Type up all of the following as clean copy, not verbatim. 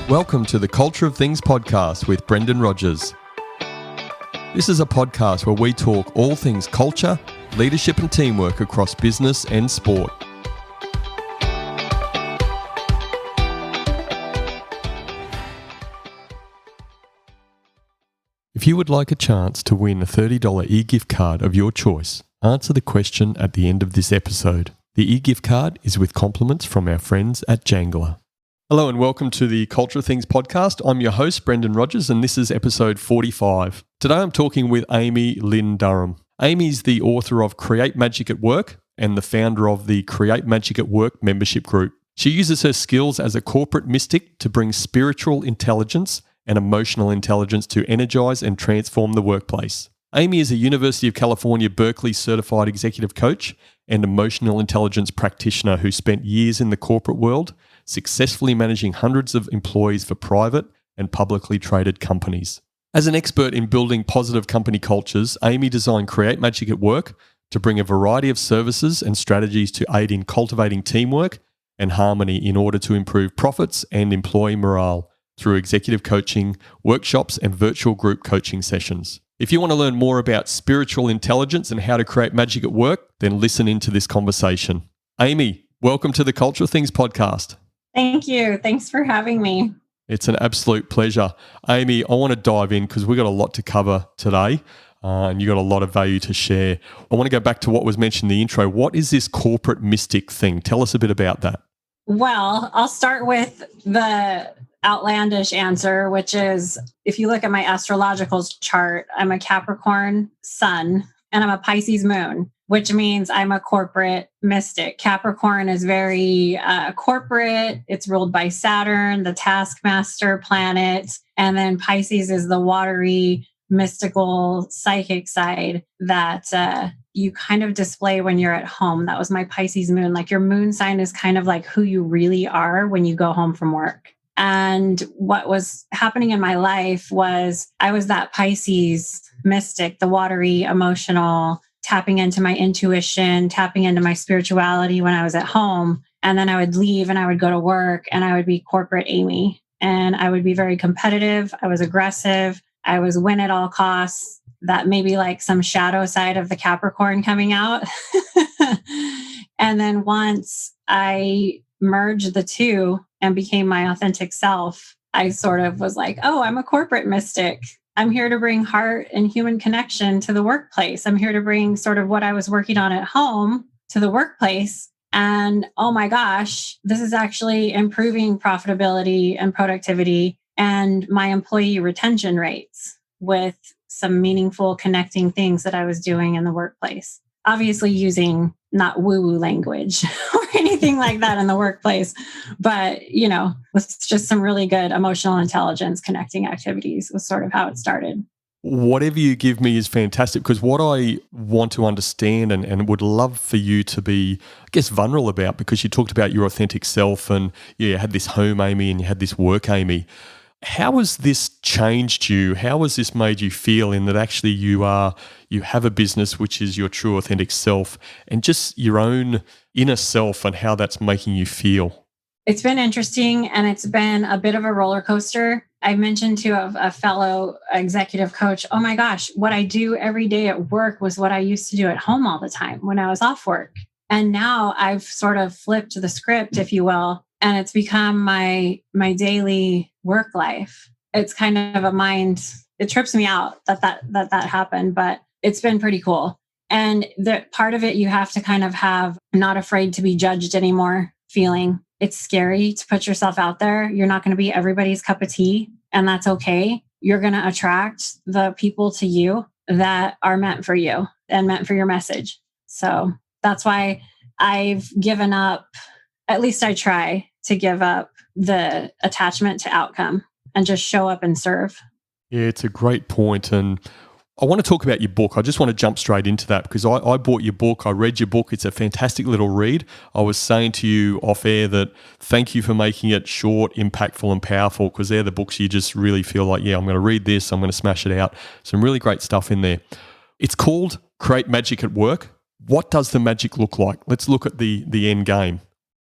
Welcome to the Culture of Things podcast with Brendan Rogers. This is a podcast where we talk all things culture, leadership and teamwork across business and sport. If you would like a chance to win a $30 e-gift card of your choice, answer the question at the end of this episode. The e-gift card is with compliments from our friends at Jangler. Hello and welcome to the Culture of Things podcast. I'm your host, Brendan Rogers, and this is episode 45. Today I'm talking with Amy Lynn Durham. Amy's the author of Create Magic at Work and the founder of the Create Magic at Work membership group. She uses her skills as a corporate mystic to bring spiritual intelligence and emotional intelligence to energize and transform the workplace. Amy is a University of California, Berkeley certified executive coach and emotional intelligence practitioner who spent years in the corporate world, successfully managing hundreds of employees for private and publicly traded companies. As an expert in building positive company cultures, Amy designed Create Magic at Work to bring a variety of services and strategies to aid in cultivating teamwork and harmony in order to improve profits and employee morale through executive coaching, workshops, and virtual group coaching sessions. If you want to learn more about spiritual intelligence and how to create magic at work, then listen into this conversation. Amy, welcome to the Culture of Things podcast. Thank you. Thanks for having me. It's an absolute pleasure. Amy, I want to dive in because we've got a lot to cover today and you've got a lot of value to share. I want to go back to what was mentioned in the intro. What is this corporate mystic thing? Tell us a bit about that. Well, I'll start with the outlandish answer, which is if you look at my astrological chart, I'm a Capricorn sun and I'm a Pisces moon, which means I'm a corporate mystic. Capricorn is very corporate. It's ruled by Saturn, the taskmaster planet. And then Pisces is the watery, mystical, psychic side that you kind of display when you're at home. That was my Pisces moon. Like your moon sign is kind of like who you really are when you go home from work. And what was happening in my life was I was that Pisces mystic, the watery, emotional, tapping into my intuition, tapping into my spirituality when I was at home. And then I would leave and I would go to work and I would be corporate Amy. And I would be very competitive. I was aggressive. I was win at all costs. That maybe like some shadow side of the Capricorn coming out. And then once I merged the two and became my authentic self, I sort of was like, oh, I'm a corporate mystic. I'm here to bring heart and human connection to the workplace. I'm here to bring sort of what I was working on at home to the workplace. And oh my gosh, this is actually improving profitability and productivity and my employee retention rates with some meaningful connecting things that I was doing in the workplace. Obviously using not woo-woo language or anything like that in the workplace, but, with just some really good emotional intelligence connecting activities was sort of how it started. Whatever you give me is fantastic because what I want to understand and would love for you to be, I guess, vulnerable about, because you talked about your authentic self and you had this home Amy and you had this work Amy. How has this changed you? How has this made you feel in that actually you have a business which is your true authentic self and just your own inner self and how that's making you feel? It's been interesting and it's been a bit of a roller coaster. I mentioned to a fellow executive coach, oh my gosh, what I do every day at work was what I used to do at home all the time when I was off work. And now I've sort of flipped the script, if you will, and it's become my daily work life. It's kind of it trips me out that happened, but it's been pretty cool. And the part of it, you have to kind of have not afraid to be judged anymore feeling. It's scary to put yourself out there. You're not going to be everybody's cup of tea, and that's okay. You're going to attract the people to you that are meant for you and meant for your message. So that's why I've given up, at least I try to give up the attachment to outcome and just show up and serve. Yeah, it's a great point. And I want to talk about your book. I just want to jump straight into that because I bought your book. I read your book. It's a fantastic little read. I was saying to you off air that thank you for making it short, impactful and powerful, because they're the books you just really feel like, yeah, I'm going to read this. I'm going to smash it out. Some really great stuff in there. It's called Create Magic at Work. What does the magic look like? Let's look at the end game.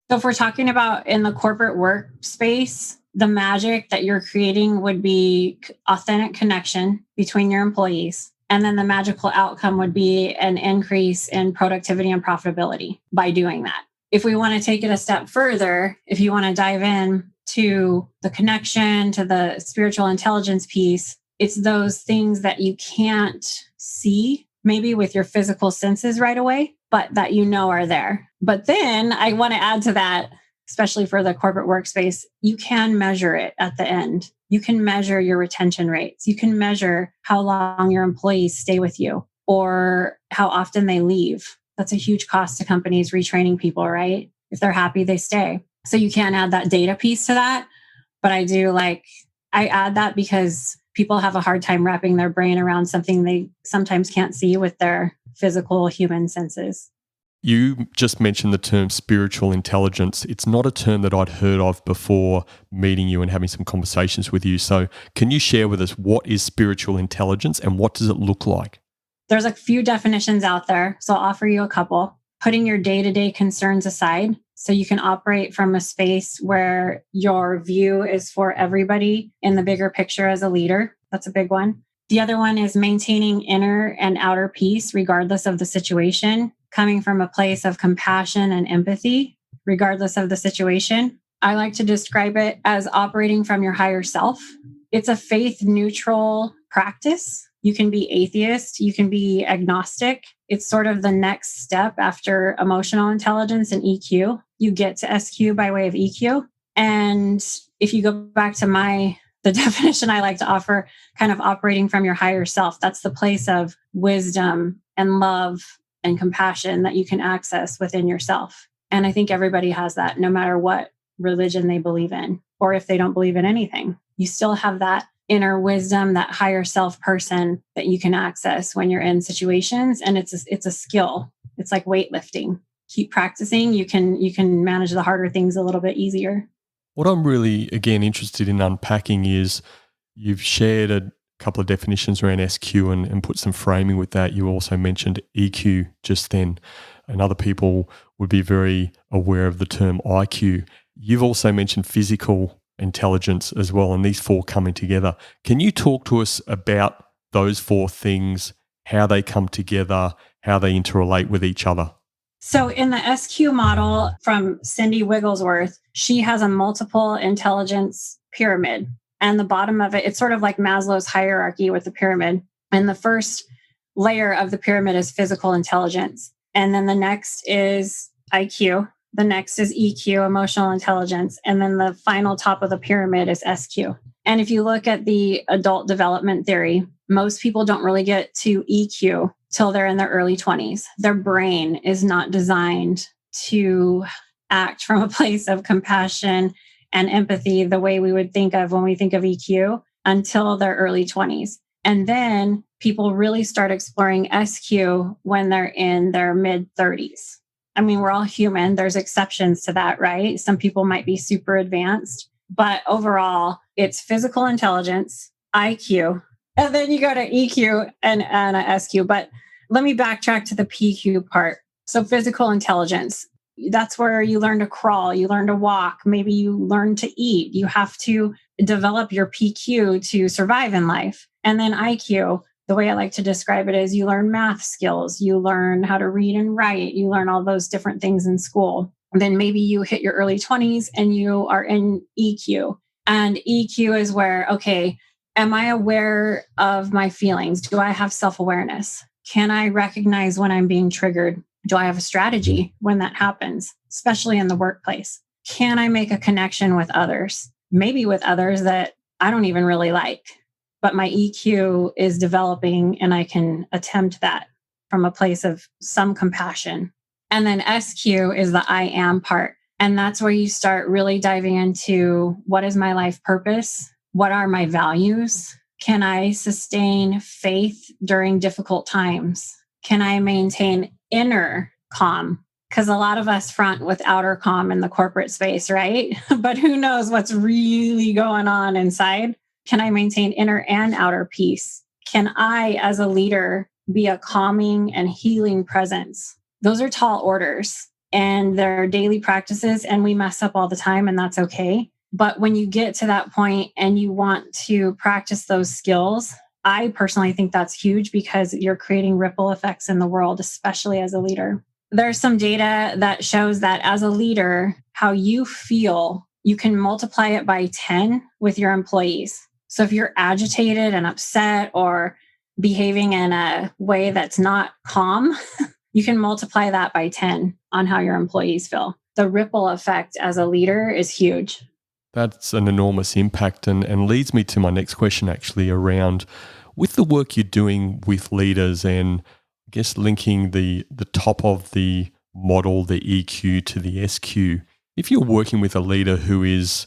So if we're talking about in the corporate workspace, the magic that you're creating would be authentic connection between your employees. And then the magical outcome would be an increase in productivity and profitability by doing that. If we want to take it a step further, if you want to dive in to the connection, to the spiritual intelligence piece, it's those things that you can't see maybe with your physical senses right away, but that you know are there. But then I want to add to that, especially for the corporate workspace, you can measure it at the end. You can measure your retention rates. You can measure how long your employees stay with you or how often they leave. That's a huge cost to companies retraining people, right? If they're happy, they stay. So you can add that data piece to that. But I add that because people have a hard time wrapping their brain around something they sometimes can't see with their physical human senses. You just mentioned the term spiritual intelligence. It's not a term that I'd heard of before meeting you and having some conversations with you. So can you share with us what is spiritual intelligence and what does it look like? There's a few definitions out there, so I'll offer you a couple. Putting your day-to-day concerns aside so you can operate from a space where your view is for everybody in the bigger picture as a leader. That's a big one. The other one is maintaining inner and outer peace regardless of the situation, coming from a place of compassion and empathy regardless of the situation. I like to describe it as operating from your higher self. It's a faith-neutral practice. You can be atheist, you can be agnostic. It's sort of the next step after emotional intelligence and EQ. You get to SQ by way of EQ. And if you go back to the definition I like to offer, kind of operating from your higher self, that's the place of wisdom and love and compassion that you can access within yourself. And I think everybody has that, no matter what religion they believe in, or if they don't believe in anything. You still have that inner wisdom, that higher self person that you can access when you're in situations. And it's a skill. It's like weightlifting. Keep practicing. You can manage the harder things a little bit easier. What I'm really, again, interested in unpacking is you've shared a couple of definitions around SQ and put some framing with that. You also mentioned EQ just then, and other people would be very aware of the term IQ. You've also mentioned physical intelligence as well, and these four coming together. Can you talk to us about those four things, how they come together, how they interrelate with each other? So in the SQ model from Cindy Wigglesworth, she has a multiple intelligence pyramid. And the bottom of it, it's sort of like Maslow's hierarchy with the pyramid. And the first layer of the pyramid is physical intelligence. And then the next is IQ. The next is EQ, emotional intelligence. And then the final top of the pyramid is SQ. And if you look at the adult development theory, most people don't really get to EQ till they're in their early 20s. Their brain is not designed to act from a place of compassion and empathy the way we would think of when we think of EQ until their early 20s. And then people really start exploring SQ when they're in their mid 30s. I mean, we're all human. There's exceptions to that, right? Some people might be super advanced, but overall, it's physical intelligence, IQ, and then you go to EQ and a SQ. But let me backtrack to the PQ part. So physical intelligence, that's where you learn to crawl, you learn to walk, maybe you learn to eat. You have to develop your PQ to survive in life. And then IQ, the way I like to describe it is you learn math skills, you learn how to read and write, you learn all those different things in school. And then maybe you hit your early 20s and you are in EQ. And EQ is where, okay, am I aware of my feelings? Do I have self-awareness? Can I recognize when I'm being triggered? Do I have a strategy when that happens, especially in the workplace? Can I make a connection with others? Maybe with others that I don't even really like, but my EQ is developing and I can attempt that from a place of some compassion. And then SQ is the I am part. And that's where you start really diving into what is my life purpose? What are my values? Can I sustain faith during difficult times? Can I maintain inner calm? Because a lot of us front with outer calm in the corporate space, right? But who knows what's really going on inside? Can I maintain inner and outer peace? Can I, as a leader, be a calming and healing presence? Those are tall orders. in their daily practices, and we mess up all the time, and that's okay. But when you get to that point and you want to practice those skills, I personally think that's huge because you're creating ripple effects in the world, especially as a leader. There's some data that shows that as a leader, how you feel, you can multiply it by 10 with your employees. So if you're agitated and upset or behaving in a way that's not calm, you can multiply that by 10 on how your employees feel. The ripple effect as a leader is huge. That's an enormous impact and leads me to my next question actually around with the work you're doing with leaders and I guess linking the top of the model, the EQ to the SQ. If you're working with a leader who is,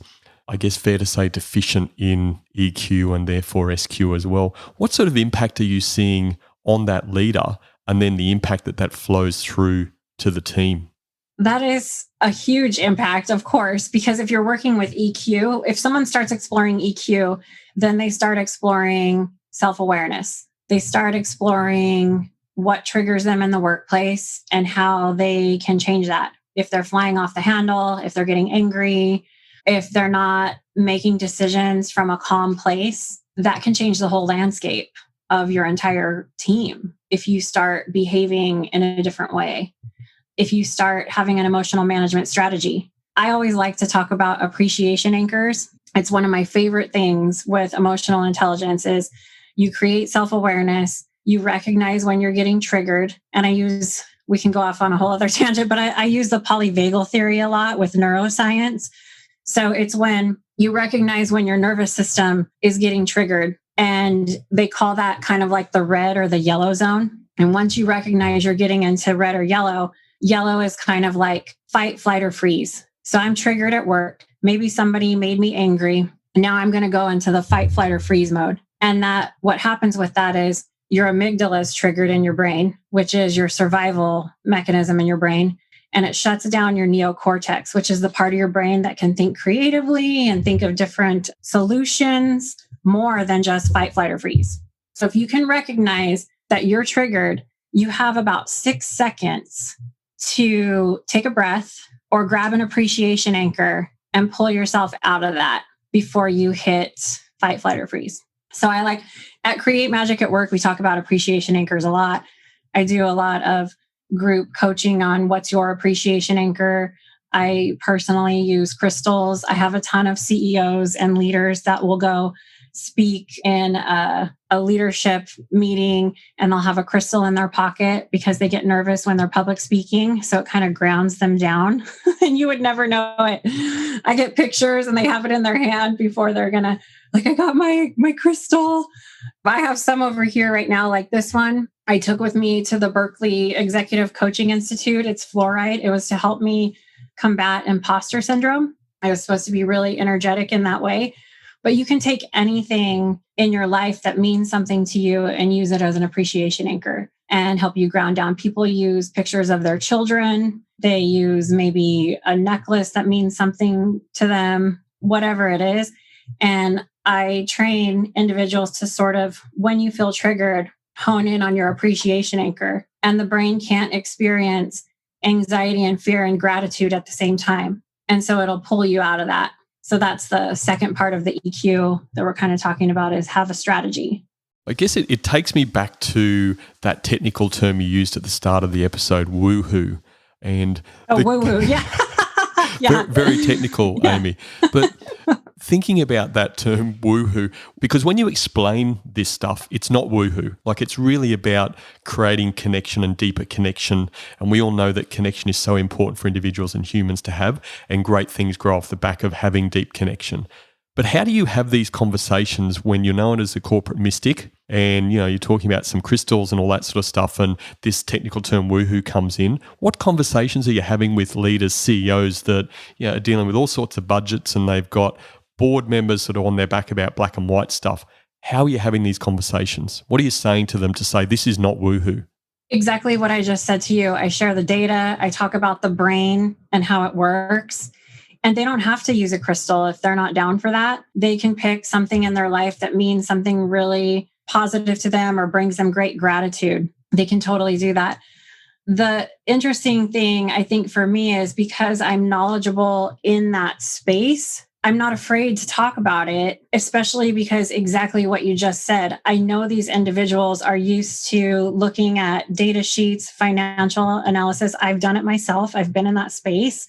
I guess fair to say, deficient in EQ and therefore SQ as well, what sort of impact are you seeing on that leader and then the impact that flows through to the team? That is a huge impact, of course, because if you're working with EQ, if someone starts exploring EQ, then they start exploring self-awareness. They start exploring what triggers them in the workplace and how they can change that. If they're flying off the handle, if they're getting angry, if they're not making decisions from a calm place, that can change the whole landscape of your entire team. If you start behaving in a different way, if you start having an emotional management strategy. I always like to talk about appreciation anchors. It's one of my favorite things with emotional intelligence is you create self-awareness, you recognize when you're getting triggered. And we can go off on a whole other tangent, but I use the polyvagal theory a lot with neuroscience. So it's when you recognize when your nervous system is getting triggered, and they call that kind of like the red or the yellow zone. And once you recognize you're getting into red or yellow is kind of like fight, flight, or freeze. So I'm triggered at work. Maybe somebody made me angry. And now I'm going to go into the fight, flight, or freeze mode. And that what happens with that is your amygdala is triggered in your brain, which is your survival mechanism in your brain. And it shuts down your neocortex, which is the part of your brain that can think creatively and think of different solutions more than just fight, flight, or freeze. So if you can recognize that you're triggered, you have about 6 seconds to take a breath or grab an appreciation anchor and pull yourself out of that before you hit fight, flight, or freeze. So I like at Create Magic at Work, we talk about appreciation anchors a lot. I do a lot of group coaching on what's your appreciation anchor. I personally use crystals. I have a ton of CEOs and leaders that will go speak in a leadership meeting and they'll have a crystal in their pocket because they get nervous when they're public speaking. So it kind of grounds them down and you would never know it. I get pictures and they have it in their hand before they're going to, like, I got my crystal. I have some over here right now, like this one I took with me to the Berkeley Executive Coaching Institute. It's fluorite. It was to help me combat imposter syndrome. I was supposed to be really energetic in that way. But you can take anything in your life that means something to you and use it as an appreciation anchor and help you ground down. People use pictures of their children. They use maybe a necklace that means something to them, whatever it is. And I train individuals to sort of, when you feel triggered, hone in on your appreciation anchor. And the brain can't experience anxiety and fear and gratitude at the same time. And so it'll pull you out of that. So that's the second part of the EQ that we're kind of talking about is have a strategy. I guess it takes me back to that technical term you used at the start of the episode, woohoo. And woohoo, yeah. Yeah. Very technical, yeah. Amy. But thinking about that term woohoo, because when you explain this stuff, it's not woohoo. Like it's really about creating connection and deeper connection. And we all know that connection is so important for individuals and humans to have, and great things grow off the back of having deep connection. But how do you have these conversations when you're known as a corporate mystic and you're talking about some crystals and all that sort of stuff and this technical term woohoo comes in? What conversations are you having with leaders, CEOs that are dealing with all sorts of budgets and they've got board members sort of on their back about black and white stuff? How are you having these conversations? What are you saying to them to say this is not woohoo? Exactly what I just said to you. I share the data. I talk about the brain and how it works. And they don't have to use a crystal if they're not down for that. They can pick something in their life that means something really positive to them or brings them great gratitude. They can totally do that. the interesting thing, I think, for me is because I'm knowledgeable in that space, I'm not afraid to talk about it, especially because exactly what you just said. I know these individuals are used to looking at data sheets, financial analysis. I've done it myself, I've been in that space,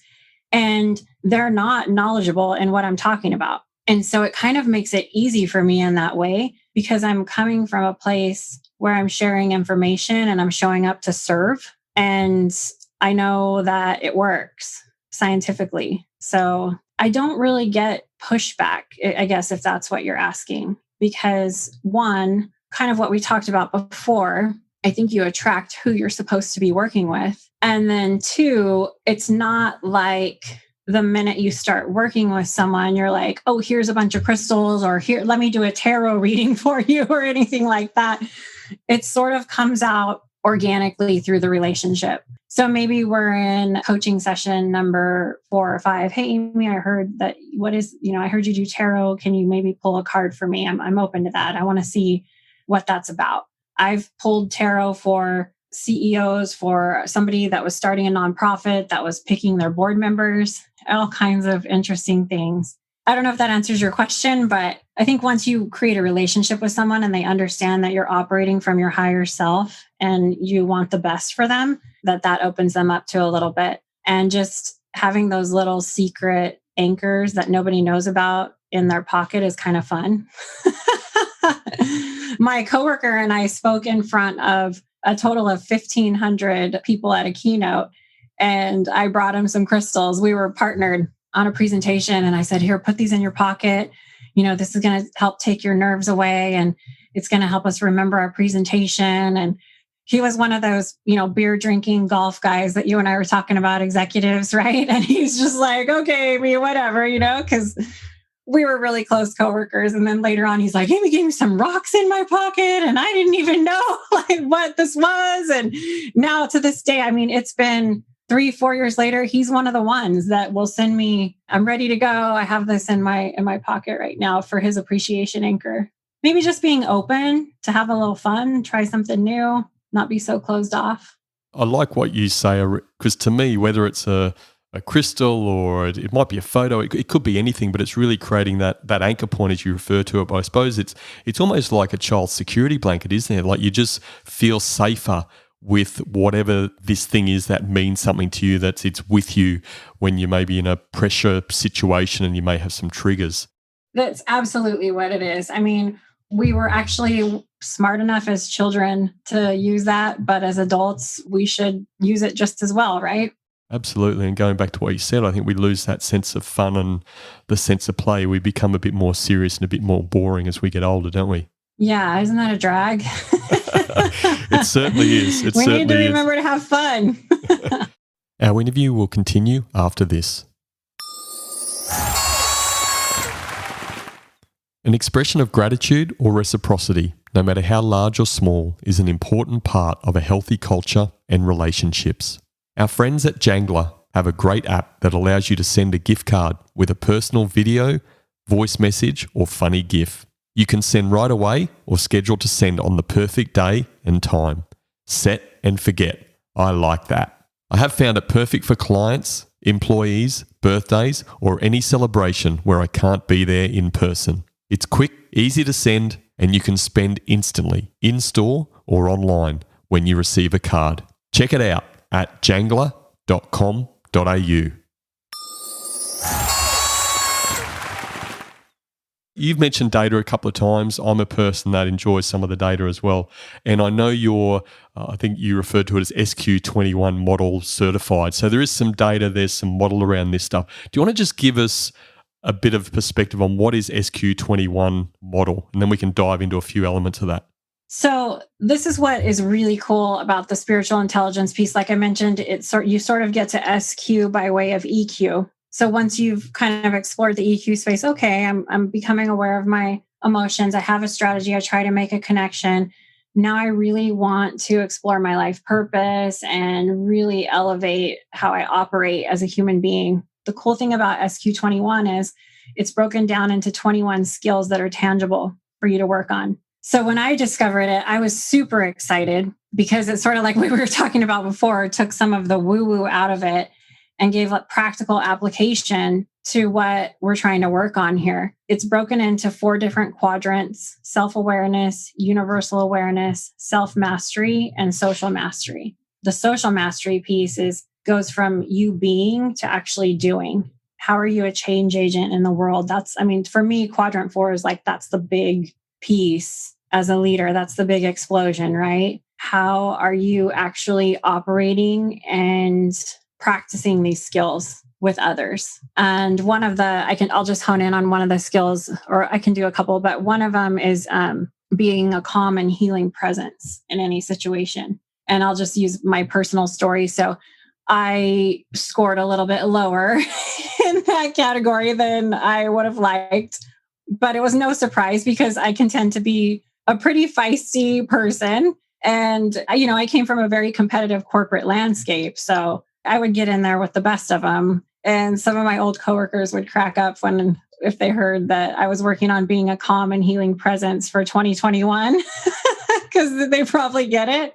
and they're not knowledgeable in what I'm talking about. And so it kind of makes it easy for me in that way because I'm coming from a place where I'm sharing information and I'm showing up to serve. And I know that it works scientifically. So I don't really get pushback, I guess, if that's what you're asking, because one, kind of what we talked about before, I think you attract who you're supposed to be working with. And then two, it's not like the minute you start working with someone, you're like, oh, here's a bunch of crystals, or here, let me do a tarot reading for you, or anything like that. It sort of comes out organically through the relationship. So maybe we're in coaching session number 4 or 5. Hey, Amy, I heard that I heard you do tarot. Can you maybe pull a card for me? I'm open to that. I want to see what that's about. I've pulled tarot for CEOs, for somebody that was starting a nonprofit that was picking their board members, all kinds of interesting things. I don't know if that answers your question, but I think once you create a relationship with someone and they understand that you're operating from your higher self and you want the best for them, that opens them up to a little bit. And just having those little secret anchors that nobody knows about in their pocket is kind of fun. My coworker and I spoke in front of a total of 1,500 people at a keynote, and I brought him some crystals. We were partnered on a presentation, and I said, here, put these in your pocket. This is going to help take your nerves away, and it's going to help us remember our presentation. And he was one of those, beer drinking golf guys that you and I were talking about, executives, right? And he's just like, okay, Amy, whatever, because we were really close coworkers. And then later on, he's like, Amy gave me some rocks in my pocket, and I didn't even know what this was. And now to this day, it's been 3-4 years later, he's one of the ones that will send me, I'm ready to go. I have this in my pocket right now for his appreciation anchor. Maybe just being open to have a little fun, try something new, not be so closed off. I like what you say, because to me, whether it's a crystal or it might be a photo, it could be anything, but it's really creating that anchor point as you refer to it. But I suppose it's almost like a child's security blanket, isn't it? Like you just feel safer with whatever this thing is that means something to you, it's with you when you may be in a pressure situation and you may have some triggers. That's absolutely what it is. We were actually smart enough as children to use that, but as adults, we should use it just as well, right? Absolutely. And going back to what you said, I think we lose that sense of fun and the sense of play. We become a bit more serious and a bit more boring as we get older, don't we? Yeah, isn't that a drag? It certainly is. We need to remember to have fun. Our interview will continue after this. An expression of gratitude or reciprocity, no matter how large or small, is an important part of a healthy culture and relationships. Our friends at Jangler have a great app that allows you to send a gift card with a personal video, voice message, or funny GIF. You can send right away or schedule to send on the perfect day and time. Set and forget. I like that. I have found it perfect for clients, employees, birthdays, or any celebration where I can't be there in person. It's quick, easy to send, and you can spend instantly, in-store or online, when you receive a card. Check it out at jangler.com.au. You've mentioned data a couple of times. I'm a person that enjoys some of the data as well. And I know I think you referred to it as SQ21 model certified. So there is some data, there's some model around this stuff. Do you want to just give us a bit of perspective on what is SQ21 model? And then we can dive into a few elements of that. So this is what is really cool about the spiritual intelligence piece. Like I mentioned, you sort of get to SQ by way of EQ. So once you've kind of explored the EQ space, okay, I'm becoming aware of my emotions. I have a strategy. I try to make a connection. Now I really want to explore my life purpose and really elevate how I operate as a human being. The cool thing about SQ21 is it's broken down into 21 skills that are tangible for you to work on. So when I discovered it, I was super excited because it's sort of like we were talking about before, took some of the woo-woo out of it and gave a practical application to what we're trying to work on here. It's broken into 4 different quadrants: self-awareness, universal awareness, self-mastery, and social mastery. The social mastery piece goes from you being to actually doing. How are you a change agent in the world? For me, quadrant 4 is like, that's the big piece as a leader. That's the big explosion, right? How are you actually operating and practicing these skills with others? And I'll just hone in on one of the skills, or I can do a couple, but one of them is being a calm and healing presence in any situation. And I'll just use my personal story. So I scored a little bit lower in that category than I would have liked, but it was no surprise because I can tend to be a pretty feisty person. And, I came from a very competitive corporate landscape. So I would get in there with the best of them. And some of my old coworkers would crack up if they heard that I was working on being a calm and healing presence for 2021, because they probably get it.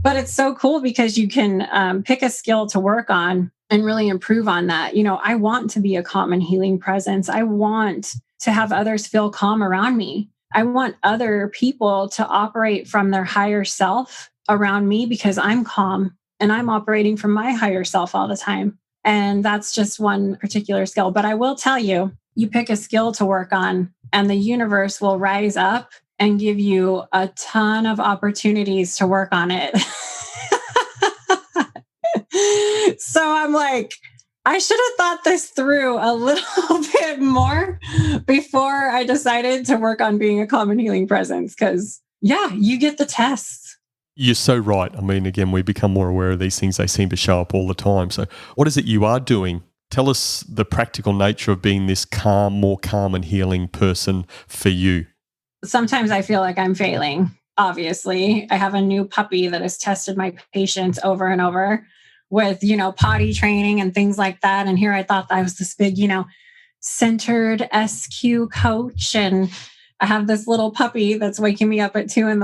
But it's so cool because you can pick a skill to work on and really improve on that. I want to be a calm and healing presence. I want to have others feel calm around me. I want other people to operate from their higher self around me because I'm calm and I'm operating from my higher self all the time. And that's just one particular skill. But I will tell you, you pick a skill to work on and the universe will rise up and give you a ton of opportunities to work on it. So I'm like, I should have thought this through a little bit more before I decided to work on being a calm and healing presence. Because, you get the tests. You're so right. Again, we become more aware of these things. They seem to show up all the time. So what is it you are doing? Tell us the practical nature of being this more calm and healing person for you. Sometimes I feel like I'm failing. Obviously, I have a new puppy that has tested my patience over and over with, potty training and things like that. And here I thought I was this big, centered SQ coach. And I have this little puppy that's waking me up at 2 a.m.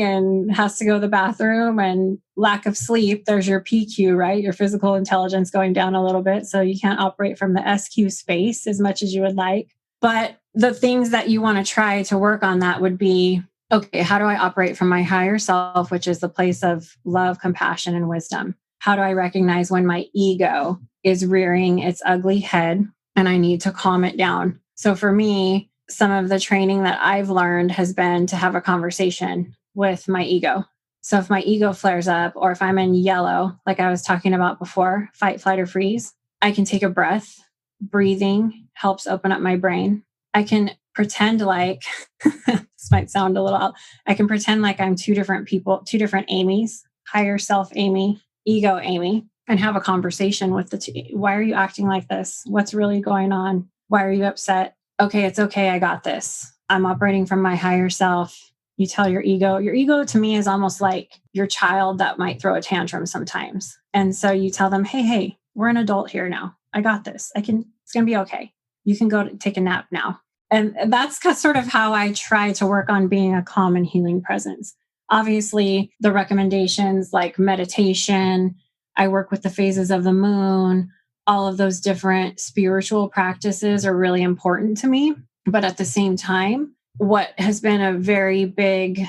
and has to go to the bathroom, and lack of sleep. There's your PQ, right? Your physical intelligence going down a little bit. So you can't operate from the SQ space as much as you would like. But the things that you want to try to work on that would be, okay, how do I operate from my higher self, which is the place of love, compassion, and wisdom? How do I recognize when my ego is rearing its ugly head and I need to calm it down? So for me, some of the training that I've learned has been to have a conversation with my ego. So if my ego flares up, or if I'm in yellow, like I was talking about before, fight, flight, or freeze, I can take a breath. Breathing helps open up my brain. I can pretend like, this might sound a little, I can pretend like I'm 2 different people, 2 different Amy's, higher self Amy, ego Amy, and have a conversation with the 2. Why are you acting like this? What's really going on? Why are you upset? Okay, it's okay. I got this. I'm operating from my higher self. You tell your ego to me is almost like your child that might throw a tantrum sometimes. And so you tell them, hey, we're an adult here now. I got this. It's going to be okay. You can go take a nap now. And that's sort of how I try to work on being a calm and healing presence. Obviously, the recommendations like meditation, I work with the phases of the moon, all of those different spiritual practices are really important to me. But at the same time, what has been a very big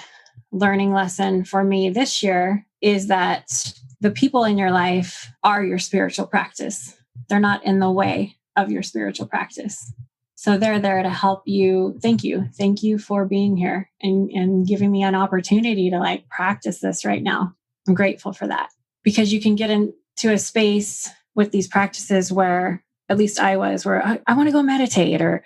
learning lesson for me this year is that the people in your life are your spiritual practice. They're not in the way of your spiritual practice. So they're there to help you. Thank you. Thank you for being here and giving me an opportunity to practice this right now. I'm grateful for that, because you can get into a space with these practices where, at least I was, where I want to go meditate, or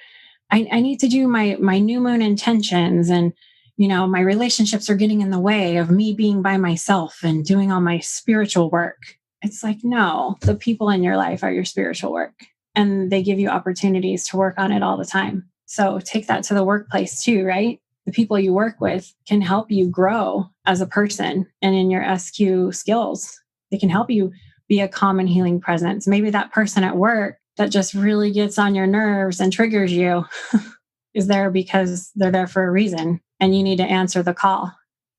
I need to do my new moon intentions, and my relationships are getting in the way of me being by myself and doing all my spiritual work. It's like, no, the people in your life are your spiritual work, and they give you opportunities to work on it all the time. So take that to the workplace too, right? The people you work with can help you grow as a person and in your SQ skills. They can help you be a calm and healing presence. Maybe that person at work that just really gets on your nerves and triggers you is there because they're there for a reason, and you need to answer the call.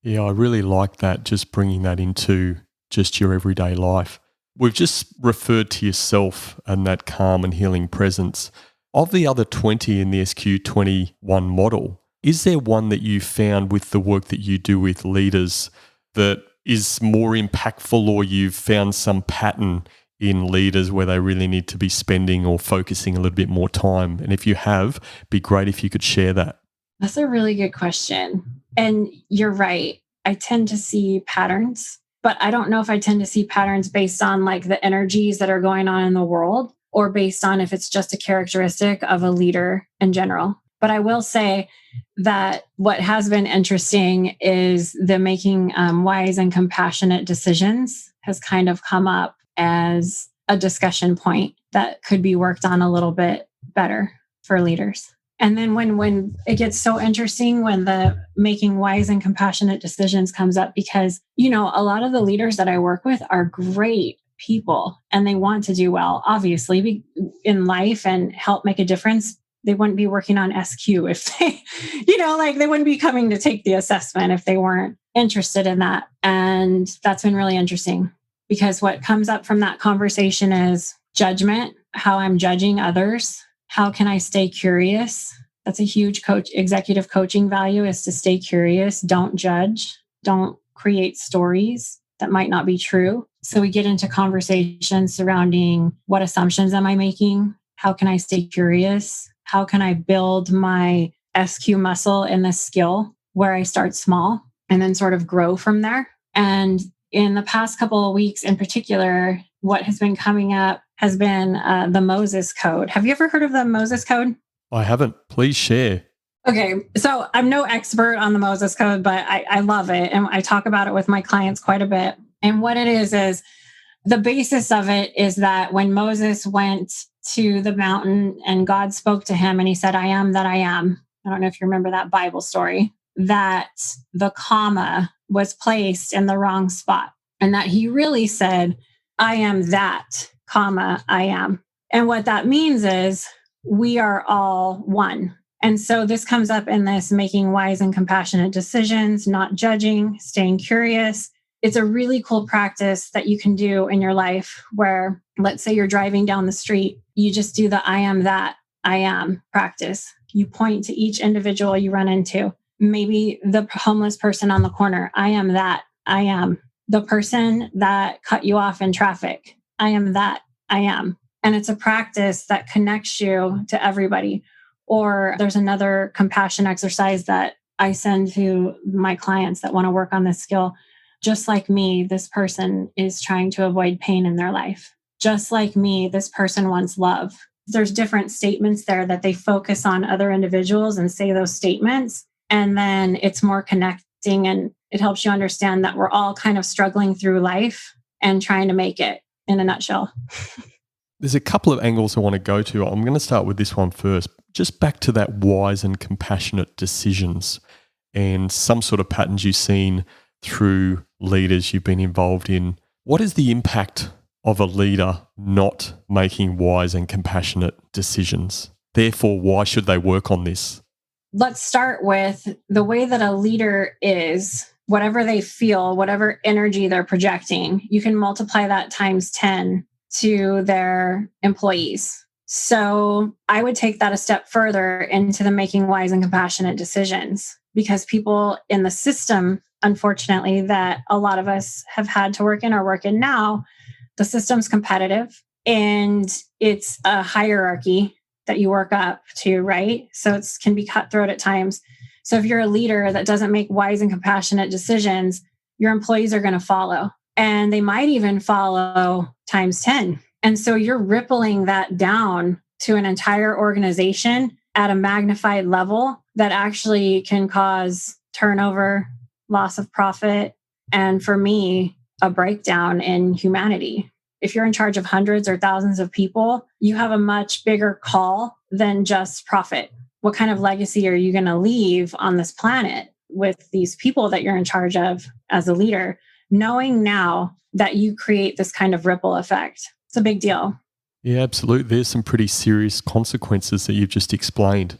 Yeah, I really like that, just bringing that into just your everyday life. We've just referred to yourself and that calm and healing presence. Of the other 20 in the SQ21 model, is there one that you found with the work that you do with leaders that is more impactful, or you've found some pattern in leaders where they really need to be spending or focusing a little bit more time? And if you have, it'd be great if you could share that. That's a really good question. And you're right. I tend to see patterns, but I don't know if I tend to see patterns based on like the energies that are going on in the world, or based on if it's just a characteristic of a leader in general. But I will say that what has been interesting is the making wise and compassionate decisions has kind of come up as a discussion point that could be worked on a little bit better for leaders. And then when it gets so interesting when the making wise and compassionate decisions comes up, because, you know, a lot of the leaders that I work with are great people and they want to do well, obviously, in life and help make a difference. They wouldn't be working on SQ if they, you know, like they wouldn't be coming to take the assessment if they weren't interested in that. And that's been really interesting, because what comes up from that conversation is judgment, how I'm judging others. How can I stay curious? That's a huge executive coaching value, is to stay curious. Don't judge. Don't create stories that might not be true. So we get into conversations surrounding what assumptions am I making? How can I stay curious? How can I build my SQ muscle in this skill where I start small and then sort of grow from there? And in the past couple of weeks in particular, what has been coming up has been the Moses Code. Have you ever heard of the Moses Code? I haven't. Please share. Okay, so I'm no expert on the Moses Code, but I love it. And I talk about it with my clients quite a bit. And what it is the basis of it is that when Moses went to the mountain and God spoke to him and he said, I am that I am. I don't know if you remember that Bible story, that the comma was placed in the wrong spot, and that he really said, I am that, comma, I am. And what that means is we are all one. And so this comes up in this making wise and compassionate decisions, not judging, staying curious. It's a really cool practice that you can do in your life where, let's say you're driving down the street, you just do the I am that, I am practice. You point to each individual you run into. Maybe the homeless person on the corner, I am that, I am. The person that cut you off in traffic, I am that, I am. And it's a practice that connects you to everybody. Or there's another compassion exercise that I send to my clients that want to work on this skill. Just like me, this person is trying to avoid pain in their life. Just like me, this person wants love. There's different statements there that they focus on other individuals and say those statements. And then it's more connecting, and it helps you understand that we're all kind of struggling through life and trying to make it, in a nutshell. There's a couple of angles I want to go to. I'm going to start with this one first. Just back to that wise and compassionate decisions and some sort of patterns you've seen through leaders you've been involved in. What is the impact of a leader not making wise and compassionate decisions? Therefore, why should they work on this? Let's start with the way that a leader is, whatever they feel, whatever energy they're projecting, you can multiply that times 10 to their employees. So I would take that a step further into the making wise and compassionate decisions, because people in the system, unfortunately, that a lot of us have had to work in or work in now, the system's competitive and it's a hierarchy that you work up to, right? So it can be cutthroat at times. So if you're a leader that doesn't make wise and compassionate decisions, your employees are going to follow. And they might even follow times 10. And so you're rippling that down to an entire organization at a magnified level that actually can cause turnover, loss of profit, and for me, a breakdown in humanity. If you're in charge of hundreds or thousands of people, you have a much bigger call than just profit. What kind of legacy are you going to leave on this planet with these people that you're in charge of as a leader? Knowing now that you create this kind of ripple effect, it's a big deal. Yeah, absolutely. There's some pretty serious consequences that you've just explained.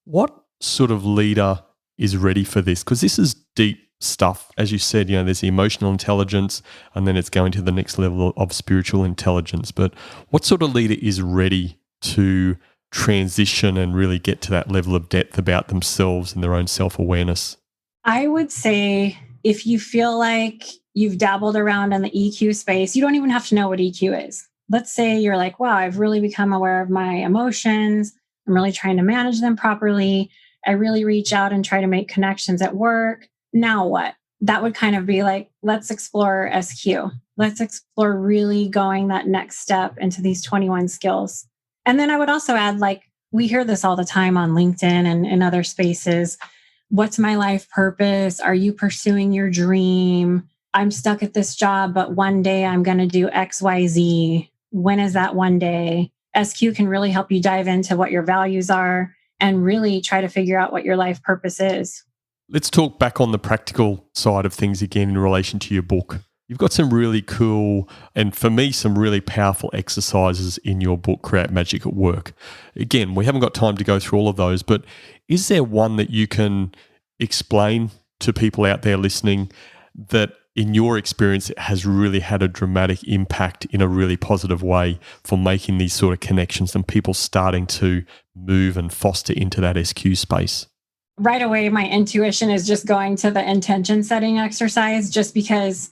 What sort of leader is ready for this? Because this is deep stuff. As you said, there's the emotional intelligence, and then it's going to the next level of spiritual intelligence. But what sort of leader is ready to transition and really get to that level of depth about themselves and their own self-awareness? I would say if you feel like you've dabbled around in the EQ space, you don't even have to know what EQ is. Let's say you're like, wow, I've really become aware of my emotions. I'm really trying to manage them properly. I really reach out and try to make connections at work. Now what? That would kind of be like, let's explore SQ. Let's explore really going that next step into these 21 skills. And then I would also add, like, we hear this all the time on LinkedIn and in other spaces. What's my life purpose? Are you pursuing your dream? I'm stuck at this job, but one day I'm going to do XYZ. When is that one day? SQ can really help you dive into what your values are and really try to figure out what your life purpose is. Let's talk back on the practical side of things again in relation to your book. You've got some really cool, and for me, some really powerful exercises in your book, Create Magic at Work. Again, we haven't got time to go through all of those, but is there one that you can explain to people out there listening that in your experience it has really had a dramatic impact in a really positive way for making these sort of connections and people starting to move and foster into that SQ space? Right away, my intuition is just going to the intention setting exercise, just because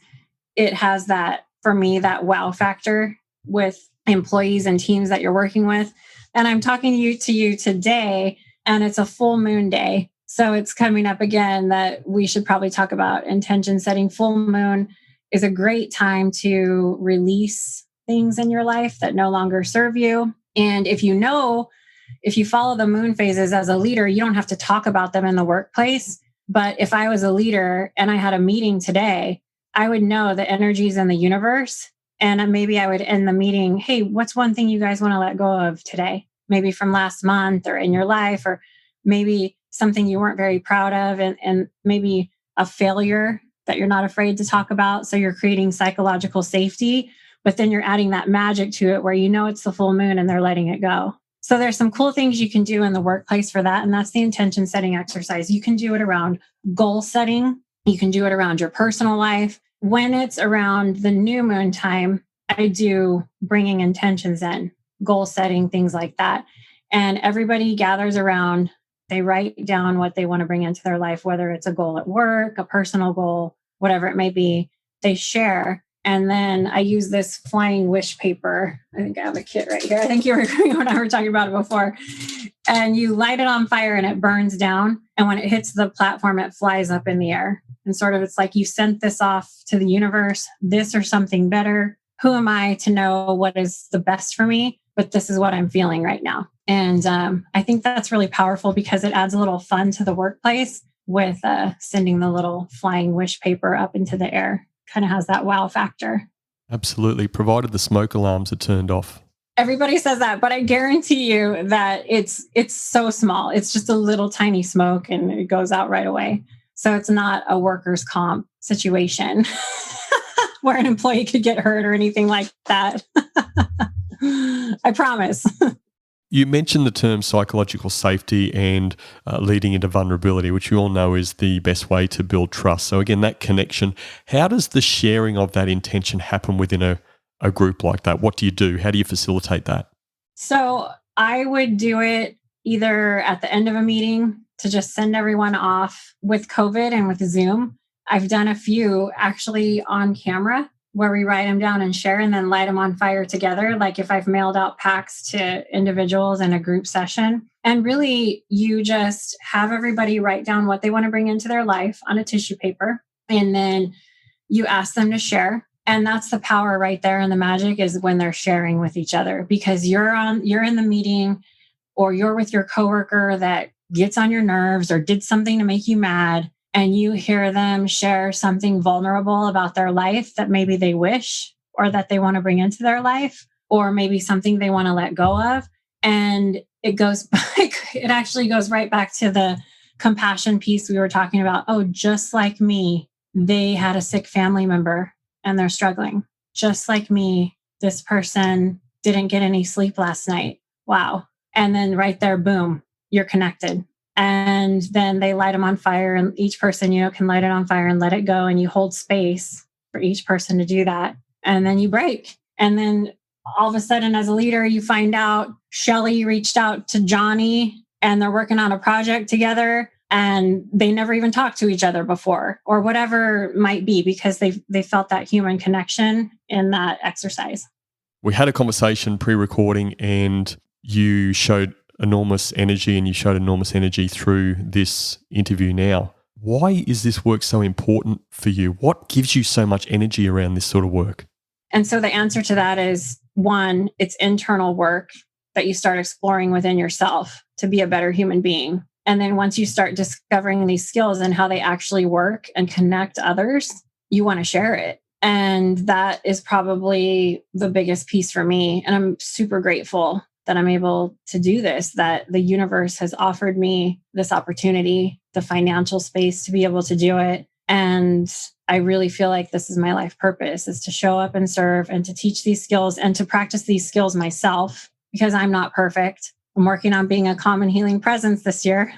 it has that, for me, that wow factor with employees and teams that you're working with. And I'm talking to you today, and it's a full moon day. So it's coming up again that we should probably talk about intention setting. Full moon is a great time to release things in your life that no longer serve you. And if you follow the moon phases as a leader, you don't have to talk about them in the workplace. But if I was a leader and I had a meeting today, I would know the energies in the universe. And maybe I would end the meeting, hey, what's one thing you guys want to let go of today? Maybe from last month or in your life, or maybe something you weren't very proud of, and maybe a failure that you're not afraid to talk about. So you're creating psychological safety, but then you're adding that magic to it where it's the full moon and they're letting it go. So there's some cool things you can do in the workplace for that. And that's the intention setting exercise. You can do it around goal setting. You can do it around your personal life. When it's around the new moon time, I do bringing intentions in, goal setting, things like that. And everybody gathers around. They write down what they want to bring into their life, whether it's a goal at work, a personal goal, whatever it may be. They share. And then I use this flying wish paper. I think I have a kit right here. I think you and I were talking about it before. And you light it on fire and it burns down. And when it hits the platform, it flies up in the air. And sort of, it's like you sent this off to the universe, this or something better. Who am I to know what is the best for me? But this is what I'm feeling right now. And I think that's really powerful because it adds a little fun to the workplace with sending the little flying wish paper up into the air. Kind of has that wow factor. Absolutely, provided the smoke alarms are turned off. Everybody says that, but I guarantee you that it's so small. It's just a little tiny smoke and it goes out right away. So it's not a workers' comp situation where an employee could get hurt or anything like that. I promise. You mentioned the term psychological safety and leading into vulnerability, which we all know is the best way to build trust. So again, that connection, how does the sharing of that intention happen within a group like that? What do you do? How do you facilitate that? So I would do it either at the end of a meeting to just send everyone off. With COVID and with Zoom, I've done a few actually on camera where we write them down and share and then light them on fire together. Like if I've mailed out packs to individuals in a group session. And really, you just have everybody write down what they want to bring into their life on a tissue paper. And then you ask them to share. And that's the power right there. And the magic is when they're sharing with each other, because you're in the meeting or you're with your coworker that gets on your nerves or did something to make you mad. And you hear them share something vulnerable about their life that maybe they wish or that they want to bring into their life, or maybe something they want to let go of. And it actually goes right back to the compassion piece we were talking about. Oh, just like me, they had a sick family member and they're struggling. Just like me, this person didn't get any sleep last night. Wow. And then right there, boom, you're connected. and then they light them on fire, and each person, can light it on fire and let it go. And you hold space for each person to do that. And then you break. And then all of a sudden, as a leader, you find out Shelly reached out to Johnny and they're working on a project together and they never even talked to each other before, or whatever it might be, because they felt that human connection in that exercise. We had a conversation pre-recording and you showed enormous energy, and you showed enormous energy through this interview now. Why is this work so important for you? What gives you so much energy around this sort of work? And so the answer to that is, one, it's internal work that you start exploring within yourself to be a better human being. And then once you start discovering these skills and how they actually work and connect others, you want to share it. And that is probably the biggest piece for me. And I'm super grateful that I'm able to do this, that the universe has offered me this opportunity, the financial space to be able to do it. And I really feel like this is my life purpose, is to show up and serve and to teach these skills and to practice these skills myself, because I'm not perfect. I'm working on being a common healing presence this year.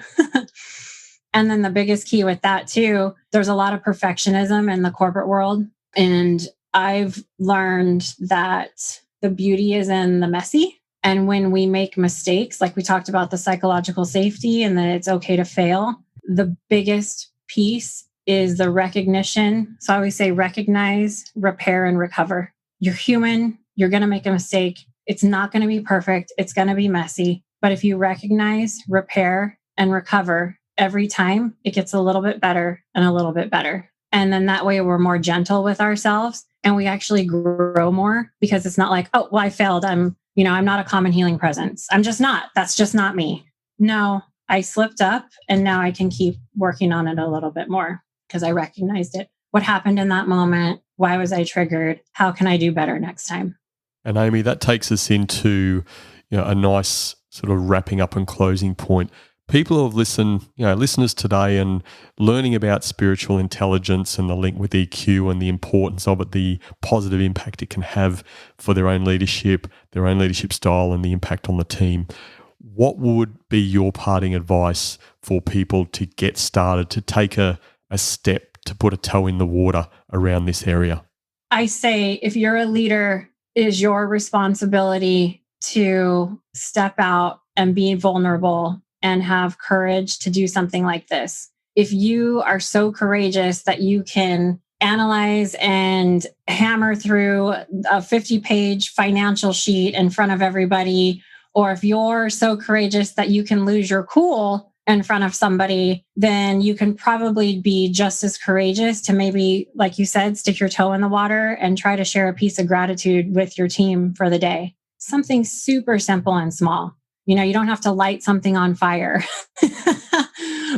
And then the biggest key with that too, there's a lot of perfectionism in the corporate world. And I've learned that the beauty is in the messy. And when we make mistakes, like we talked about the psychological safety and that it's okay to fail, the biggest piece is the recognition. So I always say recognize, repair, and recover. You're human. You're going to make a mistake. It's not going to be perfect. It's going to be messy. But if you recognize, repair, and recover every time, it gets a little bit better and a little bit better. And then that way we're more gentle with ourselves and we actually grow more, because it's not like, oh, well, I failed. I'm not a common healing presence. I'm just not. That's just not me. No, I slipped up and now I can keep working on it a little bit more because I recognized it. What happened in that moment? Why was I triggered? How can I do better next time? And Amy, that takes us into a nice sort of wrapping up and closing point. People who have listened, listeners today, and learning about spiritual intelligence and the link with EQ and the importance of it, the positive impact it can have for their own leadership style, and the impact on the team. What would be your parting advice for people to get started, to take a step, to put a toe in the water around this area? I say, if you're a leader, it is your responsibility to step out and be vulnerable and have courage to do something like this. If you are so courageous that you can analyze and hammer through a 50-page financial sheet in front of everybody, or if you're so courageous that you can lose your cool in front of somebody, then you can probably be just as courageous to maybe, like you said, stick your toe in the water and try to share a piece of gratitude with your team for the day. Something super simple and small. You don't have to light something on fire,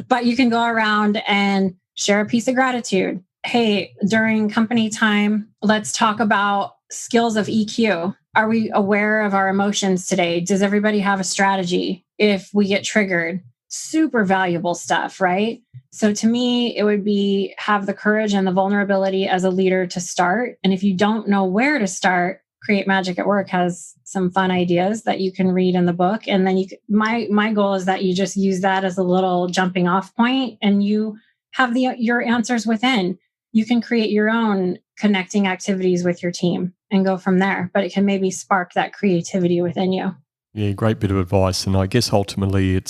but you can go around and share a piece of gratitude. Hey, during company time, let's talk about skills of EQ. Are we aware of our emotions today? Does everybody have a strategy if we get triggered? Super valuable stuff, right? So to me, it would be have the courage and the vulnerability as a leader to start. And if you don't know where to start, Create Magic at Work has some fun ideas that you can read in the book. And then my goal is that you just use that as a little jumping off point and you have your answers within. You can create your own connecting activities with your team and go from there, but it can maybe spark that creativity within you. Yeah, great bit of advice. And I guess ultimately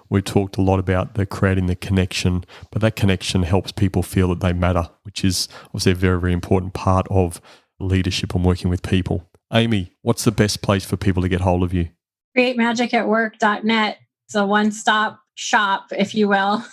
we talked a lot about creating the connection, but that connection helps people feel that they matter, which is obviously a very, very important part of leadership and working with people. Amy, what's the best place for people to get hold of you? CreateMagicAtWork.net. It's a one-stop shop, if you will.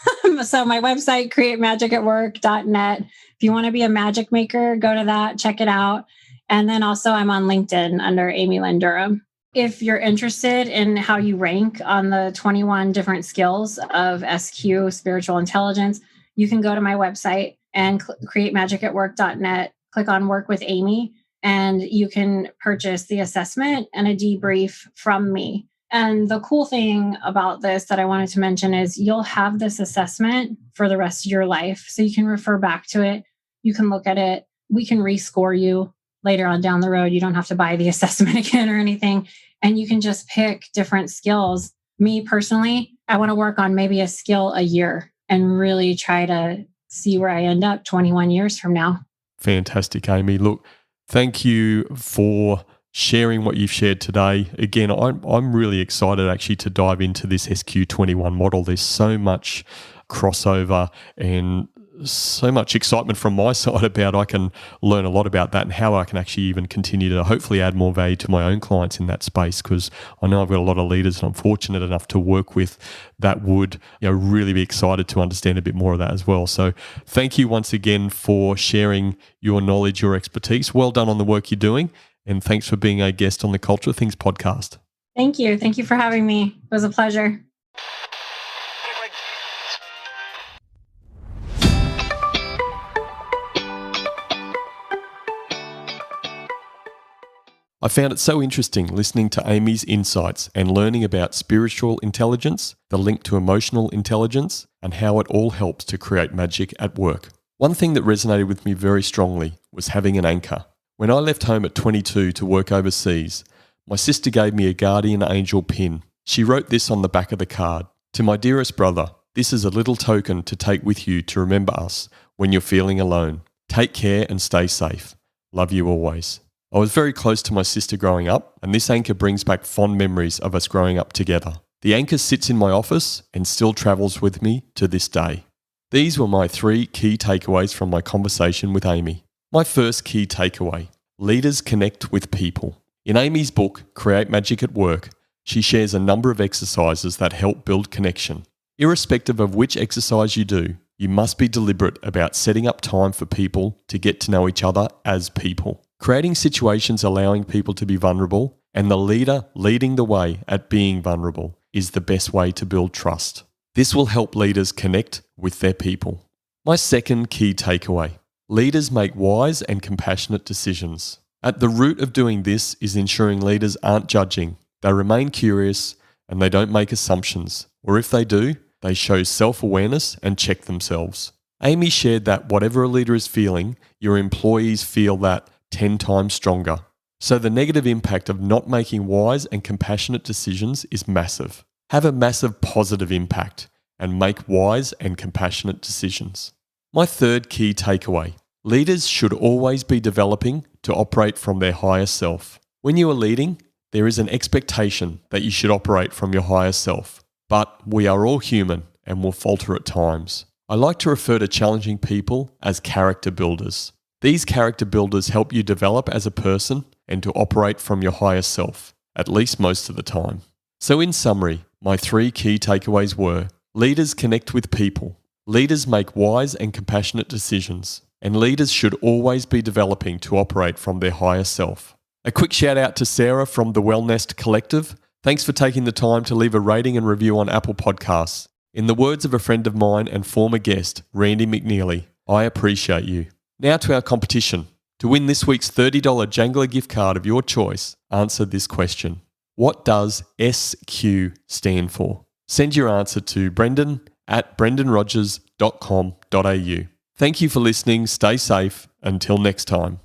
So my website, CreateMagicAtWork.net. If you want to be a magic maker, go to that, check it out. And then also I'm on LinkedIn under Amy Lynn Durham. If you're interested in how you rank on the 21 different skills of SQ, spiritual intelligence, you can go to my website and CreateMagicAtWork.net. Click on Work with Amy, and you can purchase the assessment and a debrief from me. And the cool thing about this that I wanted to mention is you'll have this assessment for the rest of your life. So you can refer back to it. You can look at it. We can rescore you later on down the road. You don't have to buy the assessment again or anything. And you can just pick different skills. Me personally, I want to work on maybe a skill a year and really try to see where I end up 21 years from now. Fantastic, Amy. Look, thank you for sharing what you've shared today. Again, I'm really excited actually to dive into this SQ21 model. There's so much crossover and so much excitement from my side about I can learn a lot about that and how I can actually even continue to hopefully add more value to my own clients in that space, because I know I've got a lot of leaders and I'm fortunate enough to work with that would really be excited to understand a bit more of that as well. So thank you once again for sharing your knowledge, your expertise. Well done on the work you're doing, and thanks for being a guest on the Culture of Things podcast. Thank you. Thank you for having me. It was a pleasure. I found it so interesting listening to Amy's insights and learning about spiritual intelligence, the link to emotional intelligence, and how it all helps to create magic at work. One thing that resonated with me very strongly was having an anchor. When I left home at 22 to work overseas, my sister gave me a guardian angel pin. She wrote this on the back of the card: "To my dearest brother, this is a little token to take with you to remember us when you're feeling alone. Take care and stay safe. Love you always." I was very close to my sister growing up, and this anchor brings back fond memories of us growing up together. The anchor sits in my office and still travels with me to this day. These were my 3 key takeaways from my conversation with Amy. My first key takeaway: leaders connect with people. In Amy's book, Create Magic at Work, she shares a number of exercises that help build connection. Irrespective of which exercise you do, you must be deliberate about setting up time for people to get to know each other as people. Creating situations allowing people to be vulnerable, and the leader leading the way at being vulnerable, is the best way to build trust. This will help leaders connect with their people. My second key takeaway: leaders make wise and compassionate decisions. At the root of doing this is ensuring leaders aren't judging. They remain curious and they don't make assumptions, or if they do, they show self-awareness and check themselves. Amy shared that whatever a leader is feeling, your employees feel that 10 times stronger. So the negative impact of not making wise and compassionate decisions is massive. Have a massive positive impact and make wise and compassionate decisions. My third key takeaway: leaders should always be developing to operate from their higher self. When you are leading, there is an expectation that you should operate from your higher self, but we are all human and will falter at times. I like to refer to challenging people as character builders. These character builders help you develop as a person and to operate from your higher self, at least most of the time. So in summary, my 3 key takeaways were: leaders connect with people, leaders make wise and compassionate decisions, and leaders should always be developing to operate from their higher self. A quick shout out to Sarah from the Wellnest Collective. Thanks for taking the time to leave a rating and review on Apple Podcasts. In the words of a friend of mine and former guest, Randy McNeely, I appreciate you. Now to our competition. To win this week's $30 Jangler gift card of your choice, answer this question: what does SQ stand for? Send your answer to brendan@brendanrogers.com.au. Thank you for listening. Stay safe. Until next time.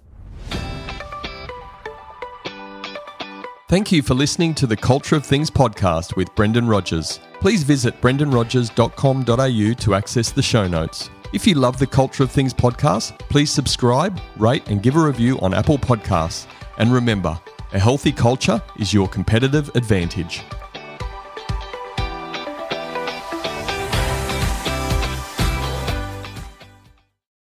Thank you for listening to the Culture of Things podcast with Brendan Rogers. Please visit brendanrogers.com.au to access the show notes. If you love the Culture of Things podcast, please subscribe, rate, and give a review on Apple Podcasts. And remember, a healthy culture is your competitive advantage.